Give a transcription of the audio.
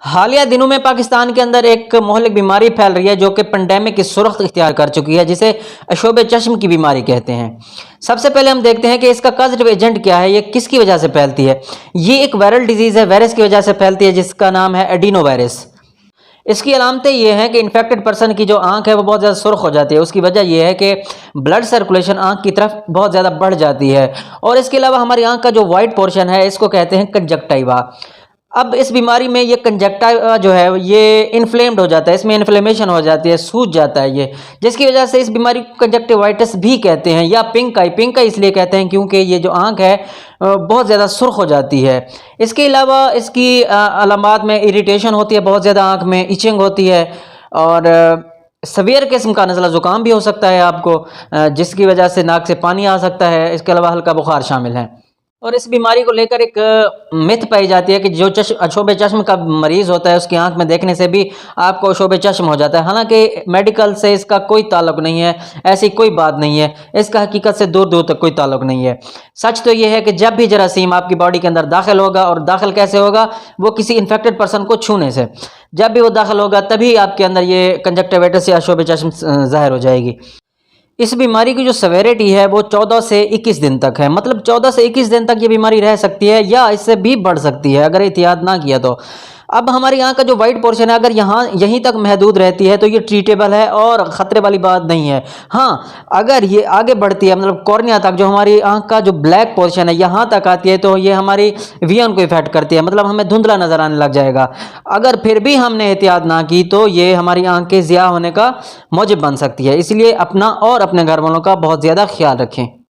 हालिया दिनों में पाकिस्तान के अंदर एक मोहलिक बीमारी फैल रही है जो कि पेंडेमिक की सुर्ख इख्तियार कर चुकी है, जिसे अशोब चश्म की बीमारी कहते हैं। सबसे पहले हम देखते हैं कि इसका कॉजेटिव एजेंट क्या है, ये किसकी वजह से फैलती है। ये एक वायरल डिजीज़ है, वायरस की वजह से फैलती है, जिसका नाम है एडिनो वायरस। इसकी अलामतें ये हैं कि इन्फेक्टेड पर्सन की जो आंख है वो बहुत ज़्यादा सुर्ख हो जाती है। उसकी वजह यह है कि ब्लड सर्कुलेशन आंख की तरफ बहुत ज़्यादा बढ़ जाती है। और इसके अलावा हमारी आंख का जो वाइट पोर्शन है इसको कहते हैं कंजक्टाइवा। अब इस बीमारी में ये कंजक्टिवा जो है ये इन्फ्लेम्ड हो जाता है, इसमें इन्फ्लेमेशन हो जाती है, सूज जाता है ये, जिसकी वजह से इस बीमारी को कंजक्टिवाइटिस भी कहते हैं या पिंक आई। पिंक आई इसलिए कहते हैं क्योंकि ये जो आंख है बहुत ज़्यादा सुर्ख हो जाती है। इसके अलावा इसकी अलामात में इरिटेशन होती है, बहुत ज़्यादा आंख में इचिंग होती है और सवियर किस्म का नज़ला ज़ुकाम भी हो सकता है आपको, जिसकी वजह से नाक से पानी आ सकता है। इसके अलावा हल्का बुखार शामिल है। और इस बीमारी को लेकर एक मिथ पाई जाती है कि जो अशोब चश्म का मरीज़ होता है उसकी आंख में देखने से भी आपको अशोब चश्म हो जाता है। हालांकि मेडिकल से इसका कोई ताल्लुक नहीं है, ऐसी कोई बात नहीं है, इसका हकीकत से दूर दूर तक कोई ताल्लुक नहीं है। सच तो यह है कि जब भी जरासीम आपकी बॉडी के अंदर दाखिल होगा, और दाखिल कैसे होगा, वो किसी इन्फेक्टेड पर्सन को छूने से, जब भी वो दाखिल होगा तभी आपके अंदर ये कंजक्टिवाइटिस या अशोब चश्म ज़ाहिर हो जाएगी। इस बीमारी की जो सेवेरिटी है वो 14 से 21 दिन तक है। मतलब 14 से 21 दिन तक ये बीमारी रह सकती है या इससे भी बढ़ सकती है अगर एहतियात ना किया तो। अब हमारे यहाँ का जो वाइट पोर्शन है, अगर यहाँ यहीं तक महदूद रहती है तो ये ट्रीटेबल है और ख़तरे वाली बात नहीं है। हाँ, अगर ये आगे बढ़ती है, मतलब कॉर्निया तक, जो हमारी आँख का जो ब्लैक पोर्शन है यहाँ तक आती है, तो ये हमारी विजन को इफेक्ट करती है, मतलब हमें धुंधला नज़र आने लग जाएगा। अगर फिर भी हमने एहतियात ना की तो ये हमारी आँख के ज़िया होने का मौजब बन सकती है। इसलिए अपना और अपने घर वालों का बहुत ज़्यादा ख्याल रखें।